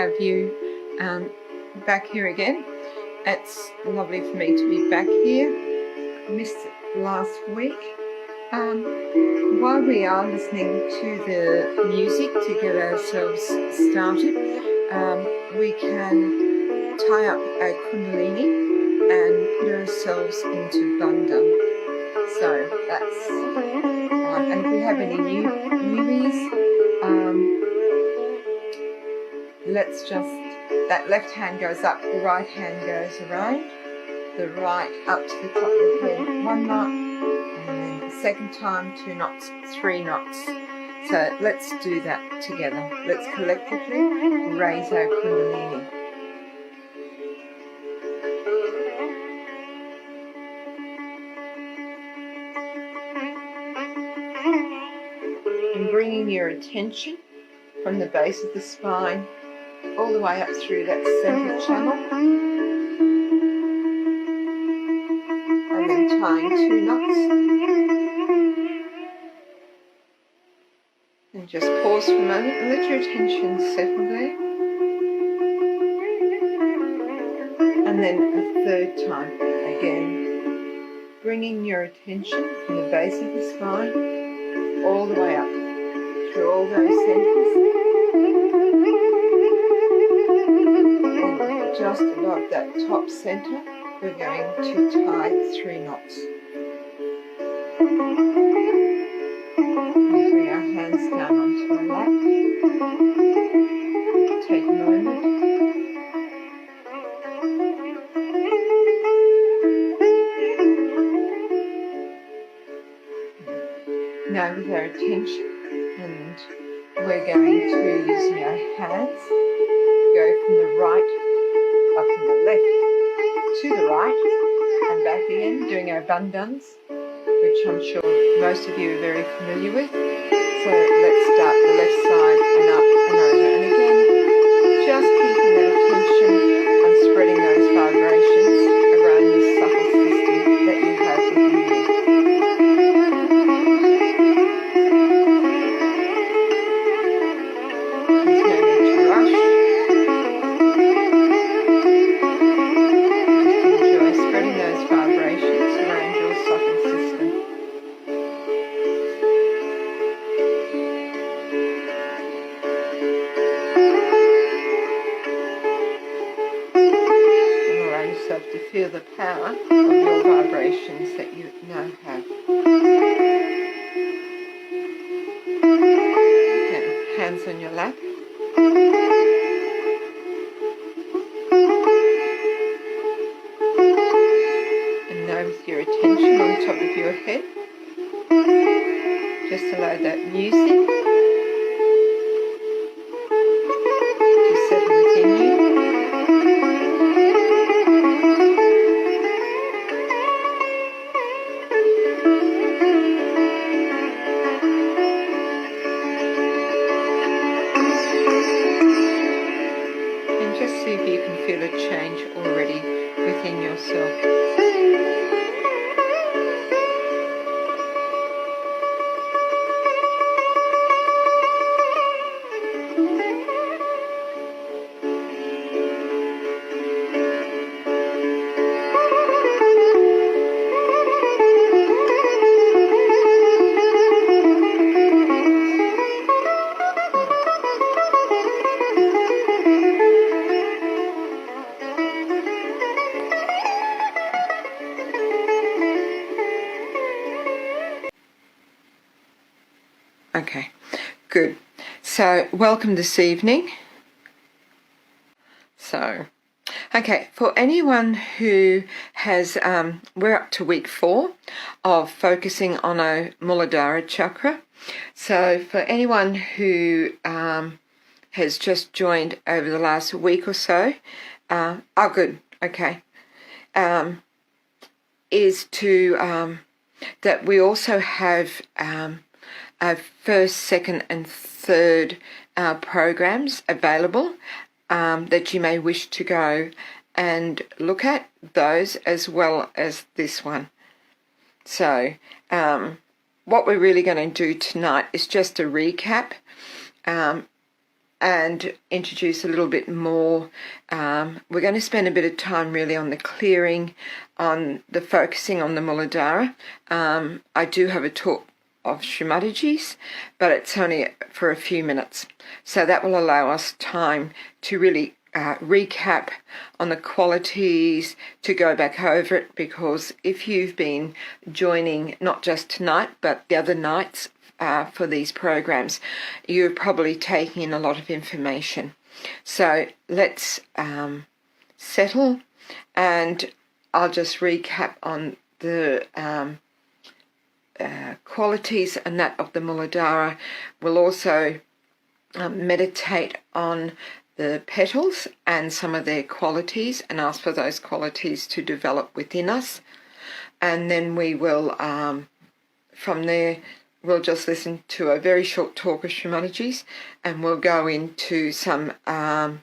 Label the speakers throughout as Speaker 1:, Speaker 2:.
Speaker 1: have you back here again. It's lovely for me to be back here. I missed it last week. While we are listening to the music to get ourselves started, we can tie up our Kundalini and put ourselves into bandhan. So that's, and if we have any newbies, let's just, that left hand goes up, the right hand goes around, the right up to the top of the head, 1 knot, and then the second time 2 knots, 3 knots. So let's do that together. Let's collectively raise our Kundalini. And bringing your attention from the base of the spine all the way up through that center channel, and then tying 2 knots, and just pause for a moment and let your attention settle there, and then a third time again, bringing your attention from the base of the spine all the way up through all those centers, and just above that top center we're going to tie 3 knots. We bring our hands down onto our lap. Take a moment. Now with our attention, and we're going to, using our hands, go from the right, from the left to the right, and back again, doing our bandhans, which I'm sure most of you are very familiar with. So let's start the left side and up and over, and again, just keeping that attention and spreading those vibrations around this subtle system that you have within you. There's no need to rush. Just enjoy spreading those vibrations around your subtle system. To feel the power of your vibrations that you now have. Okay, hands on your lap. And now with your attention on top of your head, just allow that music to settle within you. See if you can feel a change already within yourself. Okay, good. So, welcome this evening. So, okay, for anyone who has, we're up to week 4 of focusing on our Mooladhara chakra. So, for anyone who has just joined over the last week or so, good, okay, is to, that we also have our first, second and third programs available that you may wish to go and look at those as well as this one. So what we're really going to do tonight is just a recap and introduce a little bit more. We're going to spend a bit of time really on the clearing, on the focusing on the Mooladhara. I do have a talk of Srimataji's, but it's only for a few minutes. So that will allow us time to really recap on the qualities, to go back over it, because if you've been joining not just tonight but the other nights for these programs, you're probably taking in a lot of information. So let's settle, and I'll just recap on the qualities and that of the Mooladhara. We'll also meditate on the petals and some of their qualities, and ask for those qualities to develop within us. And then we will, from there, we'll just listen to a very short talk of Srimataji's, and we'll go into some, have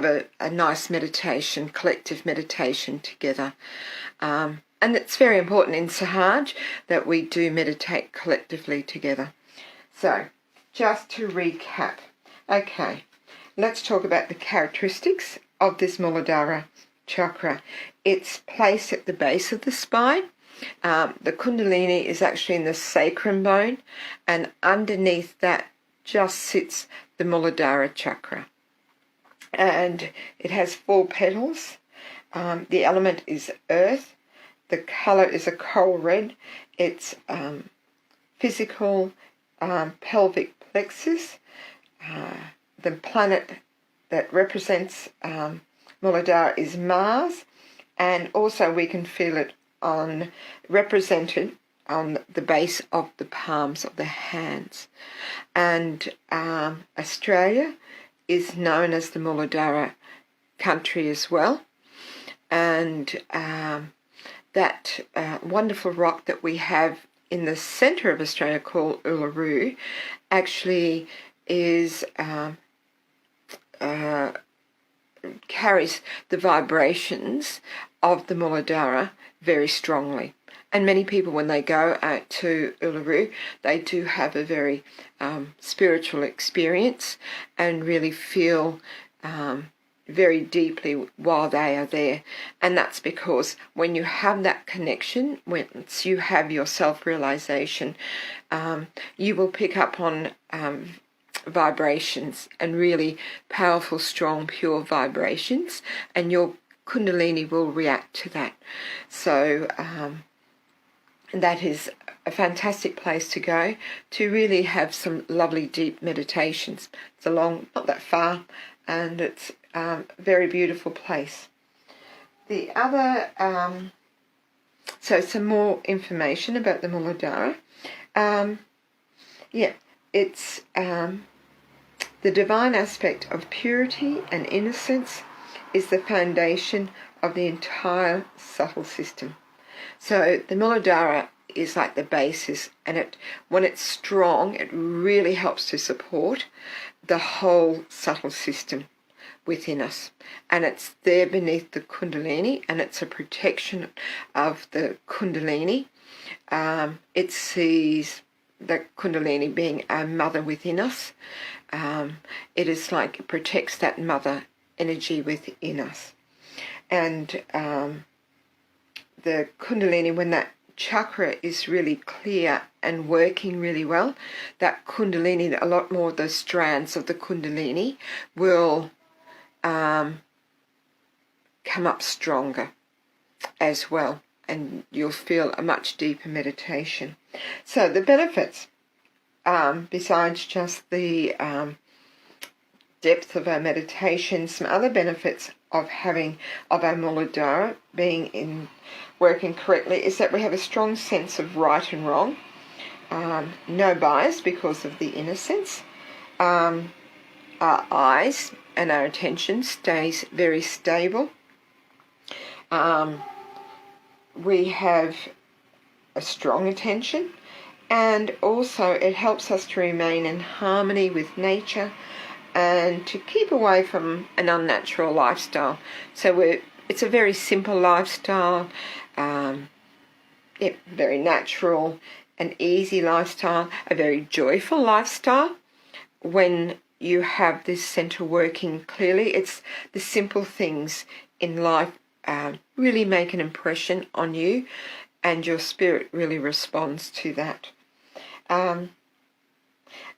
Speaker 1: a nice meditation, collective meditation together. And it's very important in Sahaj that we do meditate collectively together. So, just to recap, okay, let's talk about the characteristics of this Mooladhara chakra. It's placed at the base of the spine. The Kundalini is actually in the sacrum bone, and underneath that just sits the Mooladhara chakra. And it has 4 petals. The element is earth. The colour is a coral red. It's physical pelvic plexus. The planet that represents Mooladhara is Mars, and also we can feel it represented on the base of the palms of the hands. And Australia is known as the Mooladhara country as well, and that wonderful rock that we have in the centre of Australia called Uluru actually is carries the vibrations of the Mooladhara very strongly. And many people, when they go out to Uluru, they do have a very spiritual experience and really feel very deeply while they are there. And that's because when you have that connection, once you have your self-realization, you will pick up on vibrations, and really powerful, strong, pure vibrations, and your Kundalini will react to that. So that is a fantastic place to go to really have some lovely deep meditations. It's along, not that far, and it's a very beautiful place. The other, so some more information about the Mooladhara. It's the divine aspect of purity and innocence is the foundation of the entire subtle system. So the Mooladhara is like the basis, and when it's strong, it really helps to support the whole subtle system within us. And it's there beneath the Kundalini, and it's a protection of the Kundalini. It sees the Kundalini being our mother within us. It is like it protects that mother energy within us. And the Kundalini, when that chakra is really clear and working really well, that Kundalini, a lot more of the strands of the Kundalini will come up stronger as well, and you'll feel a much deeper meditation. So the benefits, besides just the depth of our meditation, some other benefits of our Mooladhara working correctly is that we have a strong sense of right and wrong, no bias because of the innocence. Our eyes and our attention stays very stable. We have a strong attention, and also it helps us to remain in harmony with nature and to keep away from an unnatural lifestyle. So it's a very simple lifestyle, very natural, an easy lifestyle, a very joyful lifestyle. When you have this center working clearly, it's the simple things in life really make an impression on you, and your spirit really responds to that.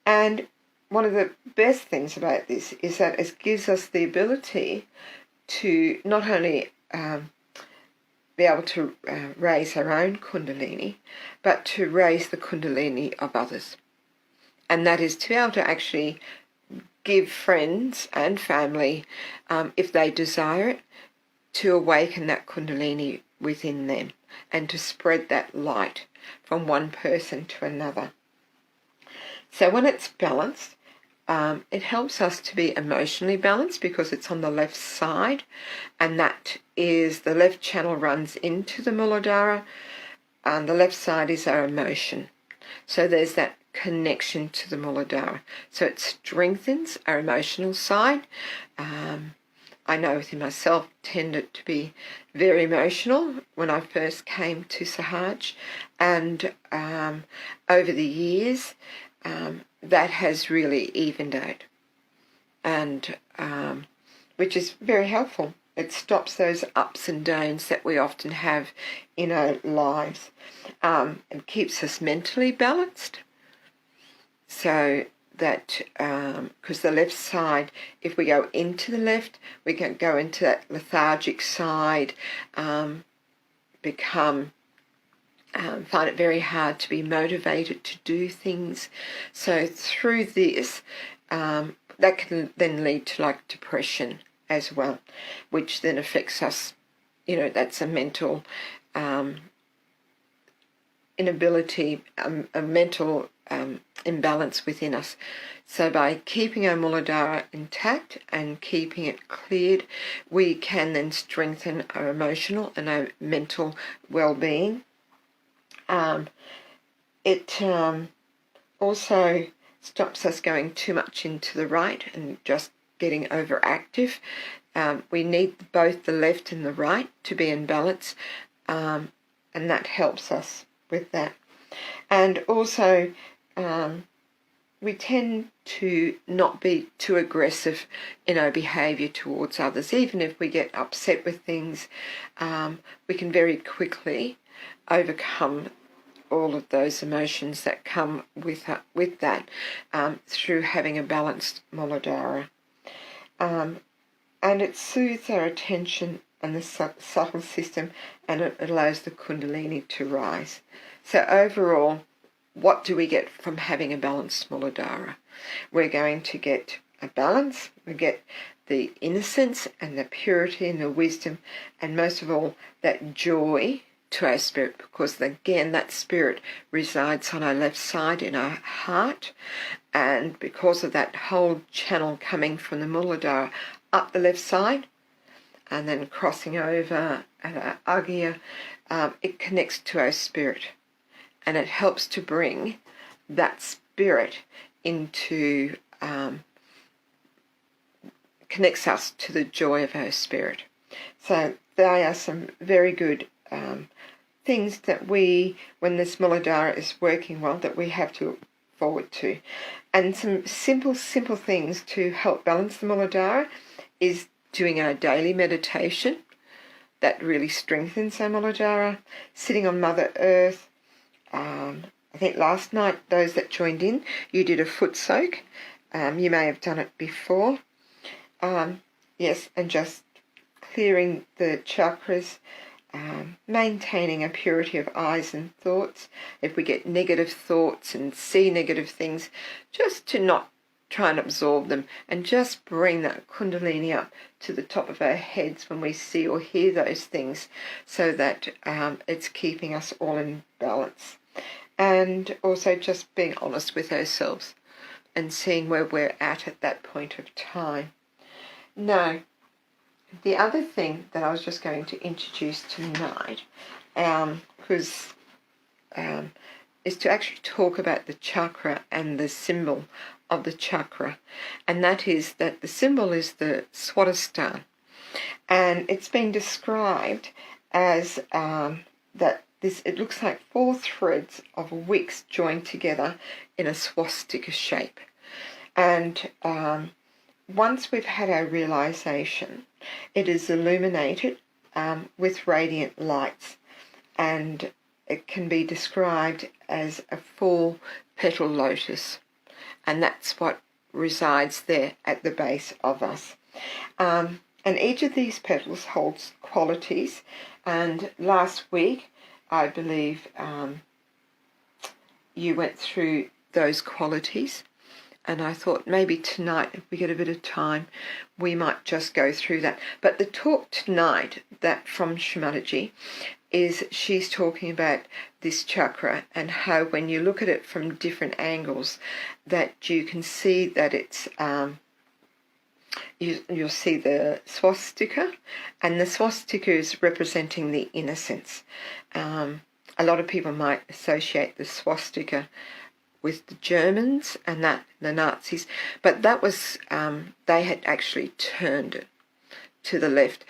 Speaker 1: And one of the best things about this is that it gives us the ability to not only be able to raise our own Kundalini, but to raise the Kundalini of others. And that is to be able to actually give friends and family, if they desire it, to awaken that Kundalini within them and to spread that light from one person to another. So when it's balanced, it helps us to be emotionally balanced because it's on the left side, and that is the left channel runs into the Mooladhara, and the left side is our emotion. So there's that connection to the Mooladhara. So it strengthens our emotional side. I know within myself tended to be very emotional when I first came to Sahaj, and over the years that has really evened out, and which is very helpful. It stops those ups and downs that we often have in our lives, and keeps us mentally balanced. So that, because the left side, if we go into the left, we can go into that lethargic side, find it very hard to be motivated to do things. So through this, that can then lead to like depression as well, which then affects us. That's a mental inability, a mental imbalance within us. So by keeping our Mooladhara intact and keeping it cleared, we can then strengthen our emotional and our mental well-being. It also stops us going too much into the right and just getting overactive. We need both the left and the right to be in balance, and that helps us with that. And also, we tend to not be too aggressive in our behaviour towards others. Even if we get upset with things, we can very quickly overcome all of those emotions that come with that through having a balanced Mooladhara. And it soothes our attention and the subtle system, and it allows the Kundalini to rise. So overall, what do we get from having a balanced Mooladhara? We're going to get a balance, we get the innocence and the purity and the wisdom, and most of all, that joy to our spirit, because again, that spirit resides on our left side in our heart, and because of that whole channel coming from the Mooladhara up the left side and then crossing over at our Agya, it connects to our spirit, and it helps to bring that spirit into, connects us to the joy of our spirit. So they are some very good things that when this Mooladhara is working well, that we have to look forward to. And some simple things to help balance the Mooladhara is doing our daily meditation. That really strengthens our Mooladhara. Sitting on Mother Earth. I think last night, those that joined in, you did a foot soak. You may have done it before. Yes, and just clearing the chakras, maintaining a purity of eyes and thoughts. If we get negative thoughts and see negative things, just to not try and absorb them, and just bring that Kundalini up to the top of our heads when we see or hear those things, so that it's keeping us all in balance. And also just being honest with ourselves and seeing where we're at that point of time. Now, the other thing that I was just going to introduce tonight, is to actually talk about the chakra and the symbol of the chakra, and that is that the symbol is the Swasthika, and it's been described as that it looks like 4 threads of wicks joined together in a swastika shape. And once we've had our realization, it is illuminated with radiant lights, and it can be described as a 4-petal lotus, and that's what resides there at the base of us. And each of these petals holds qualities, and last week I believe you went through those qualities, and I thought maybe tonight, if we get a bit of time, we might just go through that. But the talk tonight, that from Shimalaji, is she's talking about this chakra and how when you look at it from different angles, that you can see that it's you'll see the swastika, and the swastika is representing the innocence. A lot of people might associate the swastika with the Germans and the Nazis, but that was they had actually turned it to the left.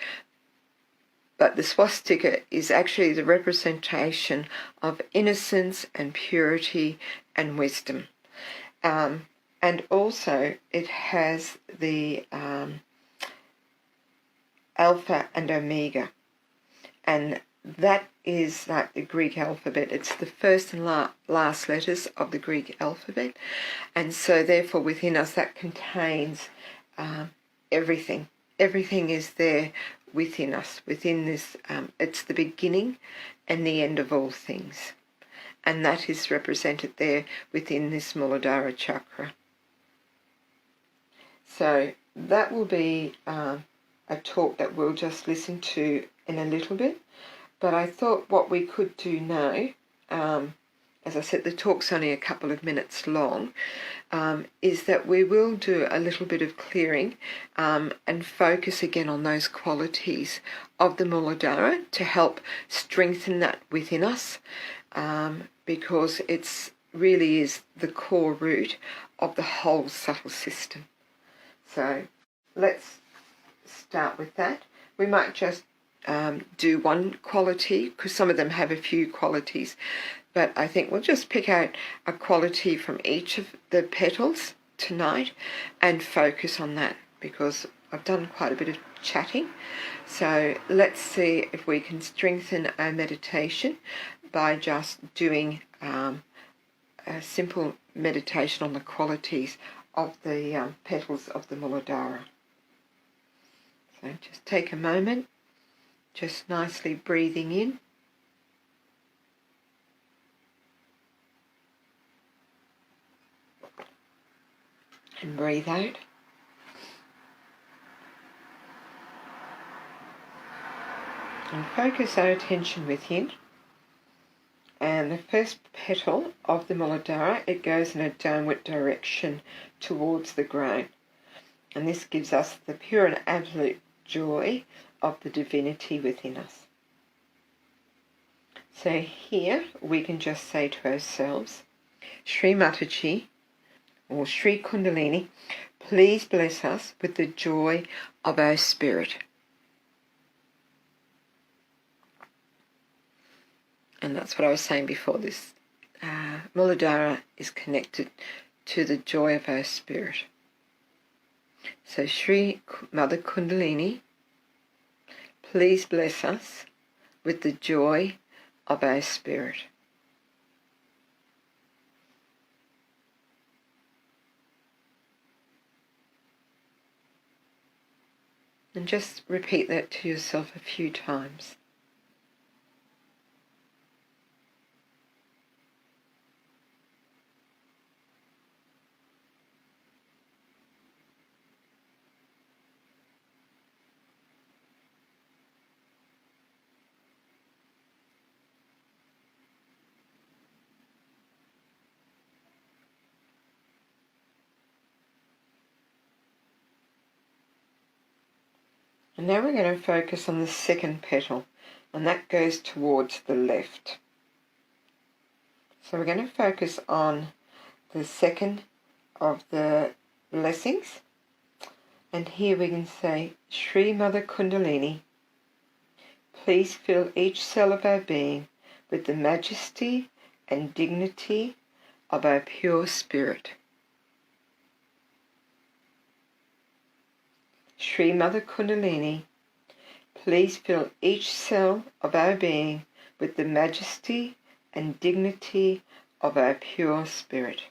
Speaker 1: But the swastika is actually the representation of innocence and purity and wisdom. And also it has the Alpha and Omega, and that is like the Greek alphabet. It's the first and last letters of the Greek alphabet, and so therefore within us that contains everything. Everything is there within us, within this. It's the beginning and the end of all things, and that is represented there within this Mooladhara chakra. So that will be a talk that we'll just listen to in a little bit. But I thought what we could do now, as I said, the talk's only a couple of minutes long, is that we will do a little bit of clearing and focus again on those qualities of the Mooladhara to help strengthen that within us, because it's really is the core root of the whole subtle system. So let's start with that. We might just do one quality, because some of them have a few qualities, but I think we'll just pick out a quality from each of the petals tonight and focus on that, because I've done quite a bit of chatting. So let's see if we can strengthen our meditation by just doing a simple meditation on the qualities of the petals of the Mooladhara. So just take a moment, just nicely breathing in and breathe out. And focus our attention within. And the first petal of the Mooladhara, it goes in a downward direction towards the ground. And this gives us the pure and absolute joy of the divinity within us. So here we can just say to ourselves, Sri Mataji or Sri Kundalini, please bless us with the joy of our spirit. And that's what I was saying before. This Mooladhara is connected to the joy of our spirit. So Sri Mother Kundalini, please bless us with the joy of our spirit. And just repeat that to yourself a few times. And now we're going to focus on the second petal, and that goes towards the left. So we're going to focus on the second of the blessings, and here we can say, Sri Mother Kundalini, please fill each cell of our being with the majesty and dignity of our pure spirit. Sri Mother Kundalini, please fill each cell of our being with the majesty and dignity of our pure spirit.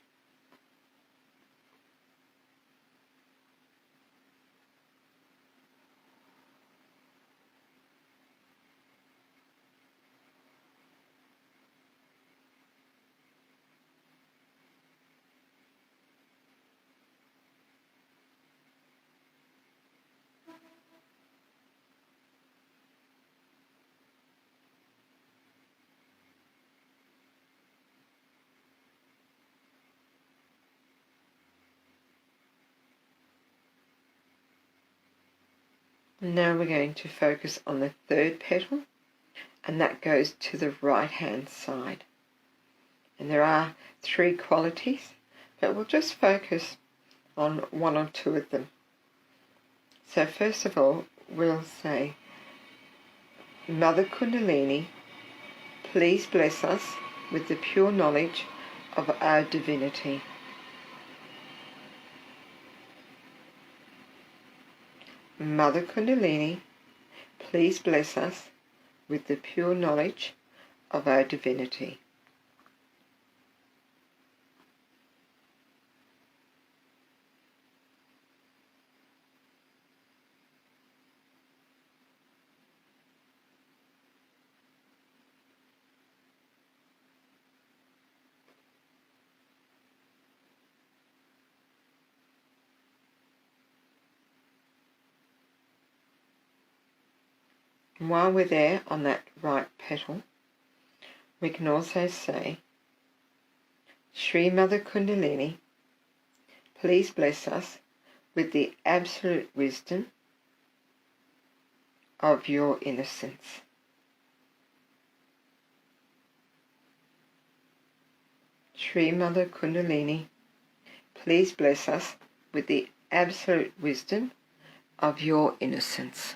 Speaker 1: Now we're going to focus on the third petal, and that goes to the right hand side. And there are 3 qualities, but we'll just focus on 1 or 2 of them. So first of all, we'll say, Mother Kundalini, please bless us with the pure knowledge of our divinity. Mother Kundalini, please bless us with the pure knowledge of our divinity. And while we're there on that right petal, we can also say, Sri Mother Kundalini, please bless us with the absolute wisdom of your innocence. Sri Mother Kundalini, please bless us with the absolute wisdom of your innocence.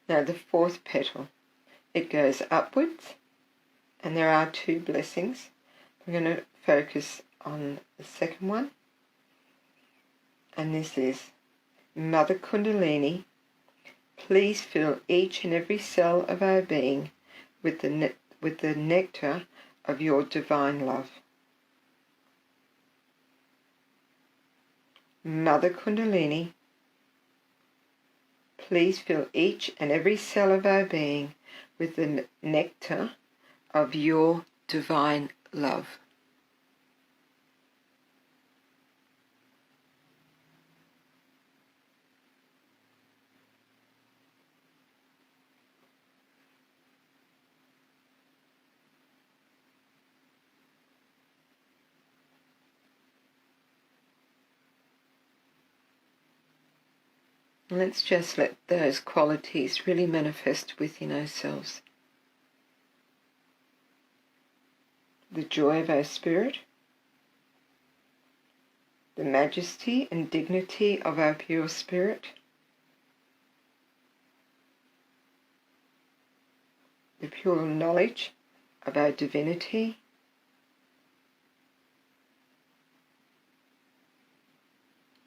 Speaker 1: Now the fourth petal, it goes upwards, and there are 2 blessings. I'm going to focus on the second one, and this is, Mother Kundalini, please fill each and every cell of our being with the nectar of your divine love. Mother Kundalini, please fill each and every cell of our being with the nectar of your divine love. Let's just let those qualities really manifest within ourselves. The joy of our spirit, the majesty and dignity of our pure spirit, the pure knowledge of our divinity,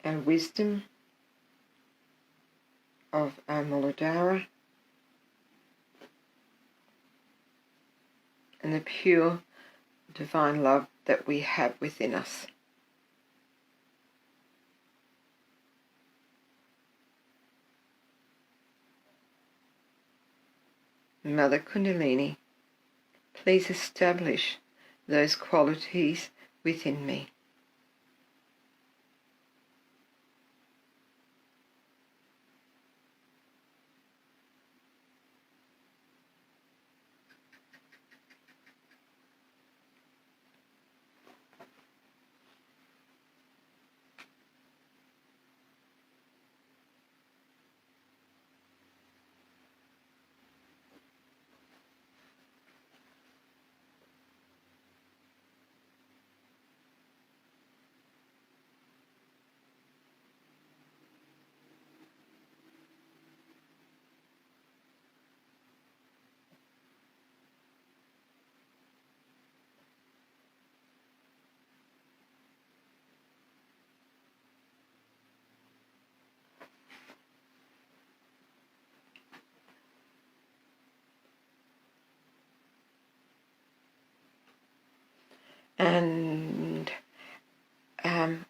Speaker 1: and wisdom of our Mooladhara, and the pure divine love that we have within us. Mother Kundalini, please establish those qualities within me. And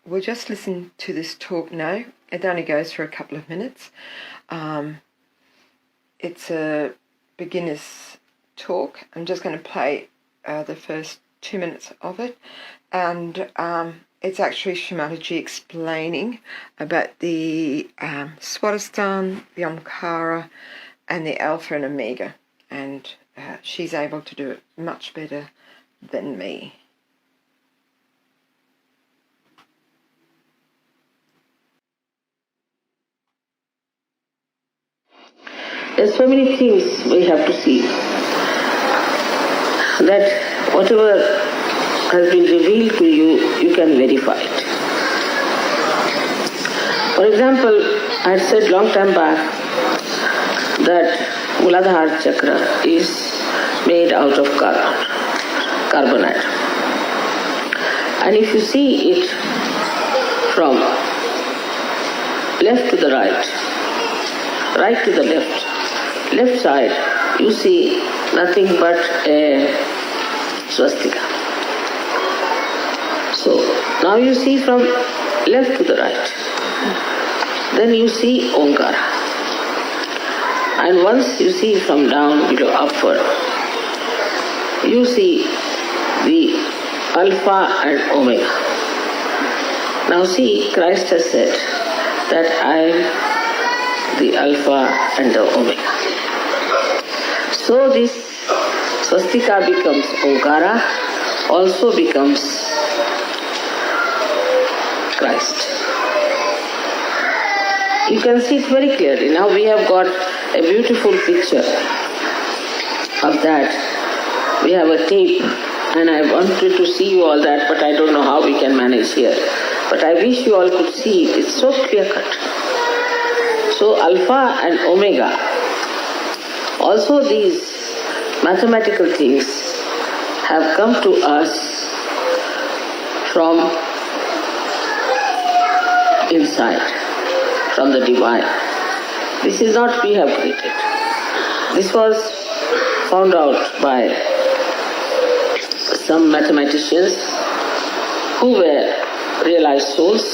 Speaker 1: we'll just listen to this talk now. It only goes for a couple of minutes. It's a beginner's talk. I'm just going to play the first 2 minutes of it. And it's actually Shamaji explaining about the Swasthika, the Omkara, and the Alpha and Omega. And she's able to do it much better than me.
Speaker 2: There's so many things we have to see, that whatever has been revealed to you, you can verify it. For example, I had said long time back that Mooladhara Chakra is made out of carbonite. And if you see it from left to the right, right to the left side, you see nothing but a swastika. So now you see from left to the right. Then you see Omkara. And once you see from down below upward, you see the Alpha and Omega. Now see, Christ has said that I am the Alpha and the Omega. So this Swastika becomes Omkara, also becomes Christ. You can see it very clearly. Now we have got a beautiful picture of that. We have a tape, and I wanted to see you all that, but I don't know how we can manage here. But I wish you all could see it. It's so clear-cut. So Alpha and Omega, also these mathematical things have come to us from inside, from the divine. This is not we have created. This was found out by some mathematicians who were realized souls,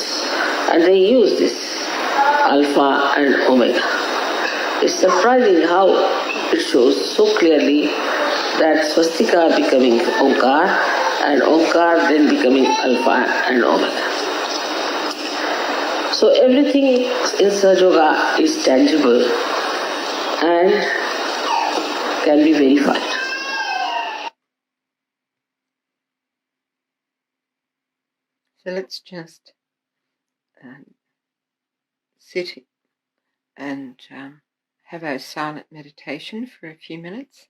Speaker 2: and they used this Alpha and Omega. It's surprising how it shows so clearly that Swastika becoming Omkar, and Omkar then becoming Alpha and Omega. So everything in Sahaja Yoga is tangible and can be verified.
Speaker 1: So let's just sit and have our silent meditation for a few minutes.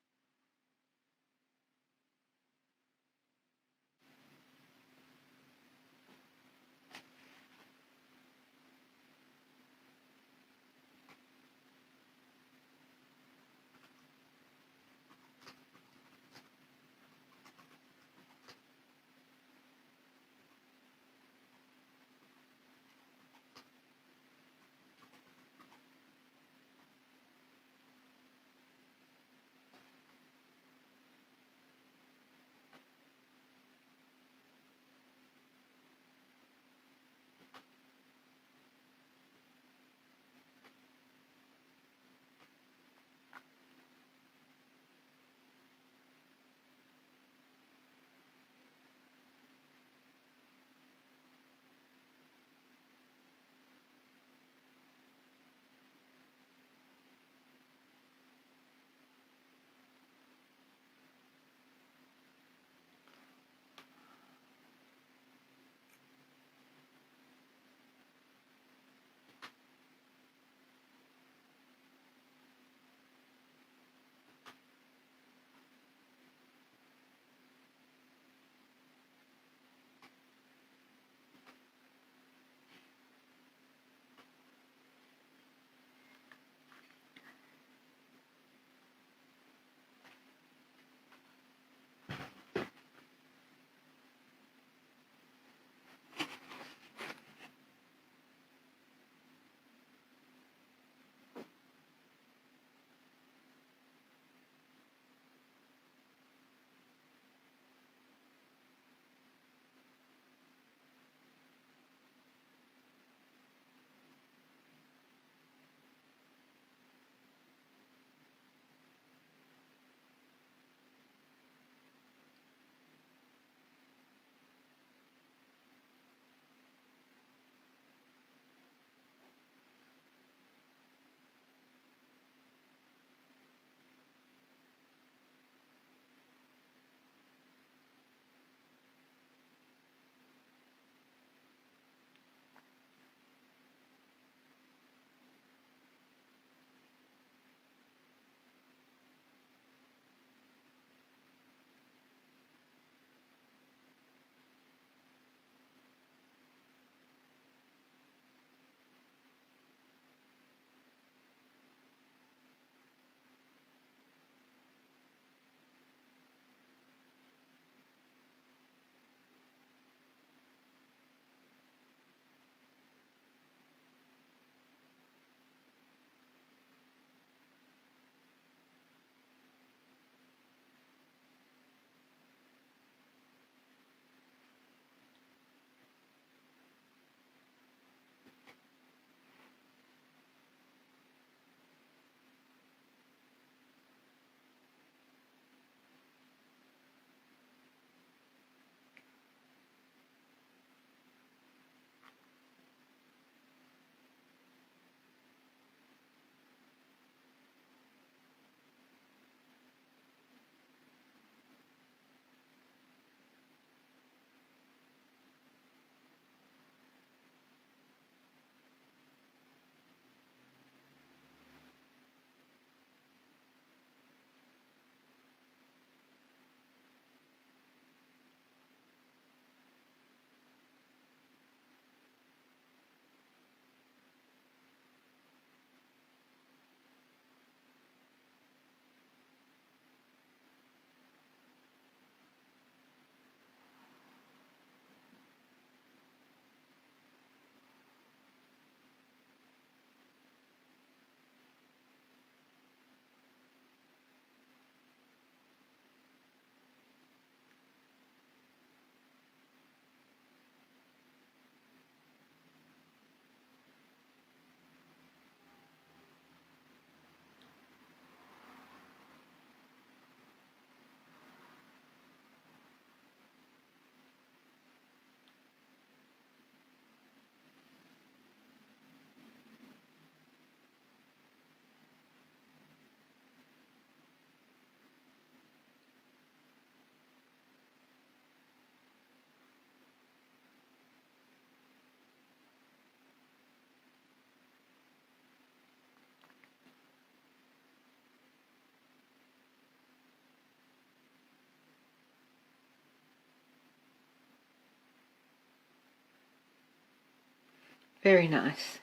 Speaker 1: Very nice.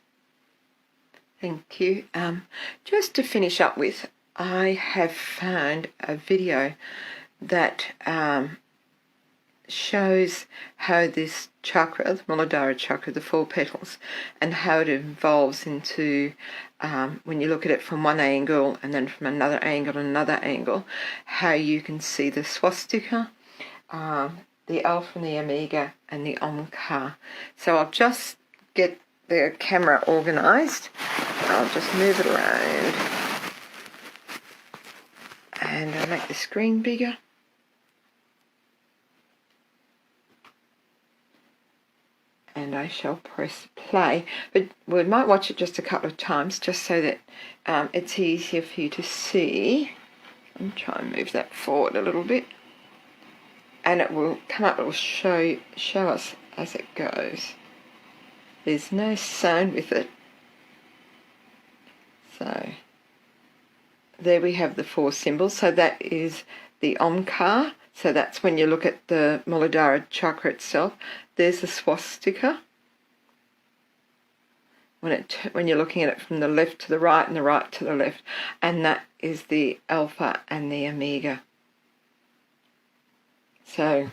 Speaker 1: Thank you. Just to finish up with, I have found a video that shows how this chakra, the Mooladhara chakra, the 4 petals, and how it evolves into, when you look at it from one angle and then from another angle, how you can see the Swasthika, the Alpha and the Omega, and the Omkar. So I'll just get the camera organised. I'll just move it around and I'll make the screen bigger. And I shall press play, but we might watch it just a couple of times just so that it's easier for you to see. I'll try and move that forward a little bit, and it will come up, it will show us as it goes. There's no sound with it. So there we have the 4 symbols. So that is the Omkar. So that's when you look at the Mooladhara chakra itself. There's the Swasthika. When you're looking at it from the left to the right and the right to the left. And that is the Alpha and the Omega. So,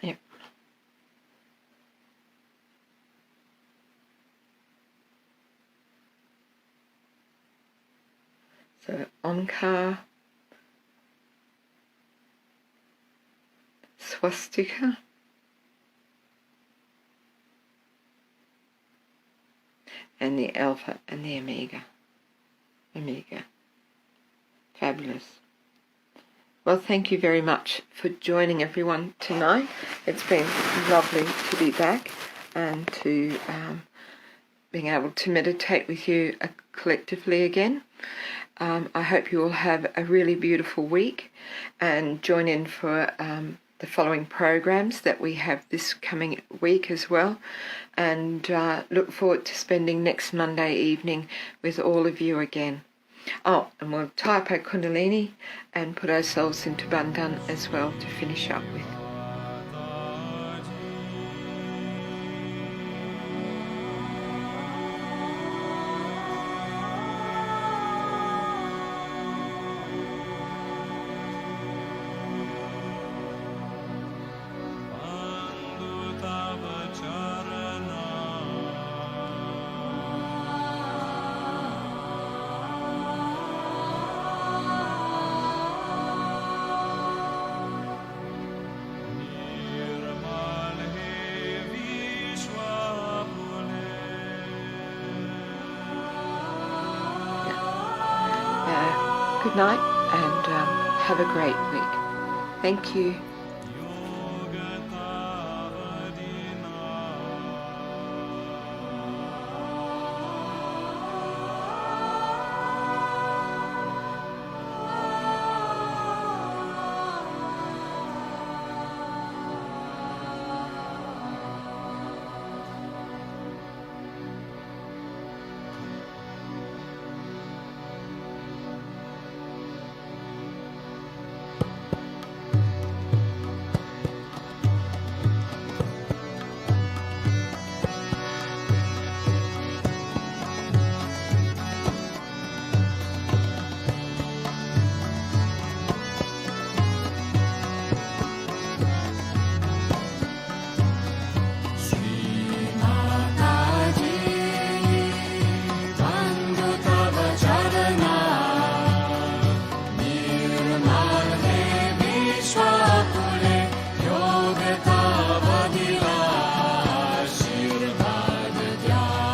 Speaker 1: yep. So Omkar, Swasthika, and the Alpha and the Omega. Fabulous. Well, thank you very much for joining everyone tonight. It's been lovely to be back and to being able to meditate with you collectively again. I hope you all have a really beautiful week and join in for the following programs that we have this coming week as well, and look forward to spending next Monday evening with all of you again. Oh, and we'll type our Kundalini and put ourselves into bandhan as well to finish up with. Good night and have a great week. Thank you.